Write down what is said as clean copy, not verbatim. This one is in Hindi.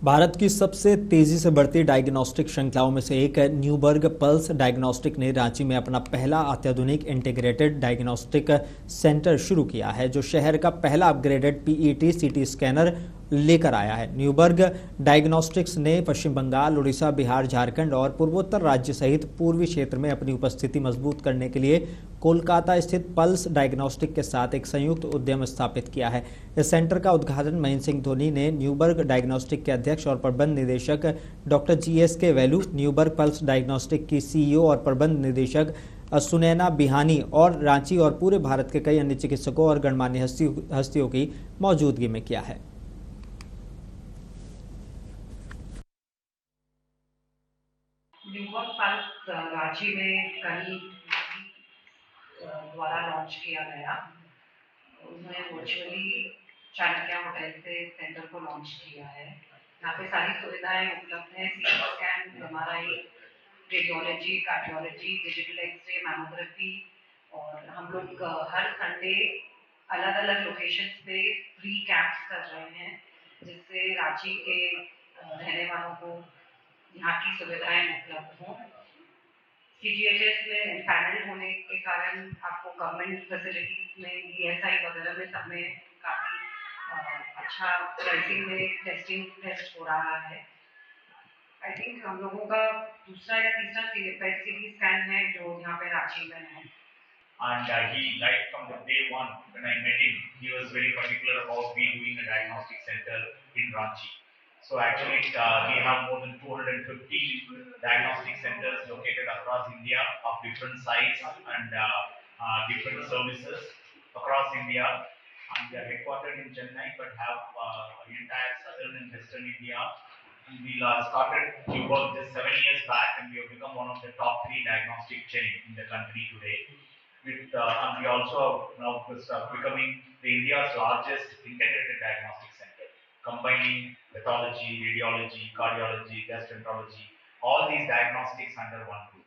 भारत की सबसे तेजी से बढ़ती डायग्नोस्टिक श्रृंखलाओं में से एक न्यूबर्ग पल्स डायग्नोस्टिक ने रांची में अपना पहला अत्याधुनिक इंटीग्रेटेड डायग्नोस्टिक सेंटर शुरू किया है, जो शहर का पहला अपग्रेडेड पीईटी सीटी स्कैनर लेकर आया है। न्यूबर्ग डायग्नोस्टिक्स ने पश्चिम बंगाल, उड़ीसा, बिहार, झारखंड और पूर्वोत्तर राज्य सहित पूर्वी क्षेत्र में अपनी उपस्थिति मजबूत करने के लिए कोलकाता स्थित पल्स डायग्नोस्टिक के साथ एक संयुक्त उद्यम स्थापित किया है। इस सेंटर का उद्घाटन महेंद्र सिंह धोनी ने न्यूबर्ग डायग्नोस्टिक के अध्यक्ष और प्रबंध निदेशक doctor GSK value, Newberg pulse diagnostic की CEO और प्रबंध निदेशक सुनैना बिहानी और रांची और पूरे भारत के कई अन्य चिकित्सकों और गणमान्य हस्तियों की मौजूदगी में किया है। न्यूबर्ग पल्स रांची में कल द्वारा लॉन्च किया गया। उन्होंने वर्चुअली चाणक्य होटल से सेंटर को लॉन्च किया है। यहाँ पे सारी सुविधाएं उपलब्ध हैं। CT scan, MRI, radiology, cardiology, digital x ray, mammography. और हम लोग हर संडे अलग अलग लोकेशंस पे फ्री कैंप्स कर रहे हैं, जिससे रांची के रहने वालों को यहाँ की सुविधाएं उपलब्ध हों। CGHS में पैनल होने के कारण आपको गवर्नमेंट फैसिलिटीज में ESI वगैरह में सब में काफ़ी अच्छा प्राइसिंग में टेस्ट हो रहा है। आई थिंक हम लोगों का दूसरा या तीसरा पेट CT स्कैन है जो यहाँ पे रांची में है। And he, right from the day one when I met him, he was very particular about me doing a diagnostic center in Ranchi. So actually, we have more than 250 diagnostic centers located across India of different size and different services across India. And we are headquartered in Chennai, but have entire southern and western India. And we started Q-Work just 7 years back, and we have become one of the top 3 diagnostic chain in the country today. And we also now becoming the India's largest integrated diagnostic center, combining pathology, radiology, cardiology, gastroenterology, all these diagnostics under one roof.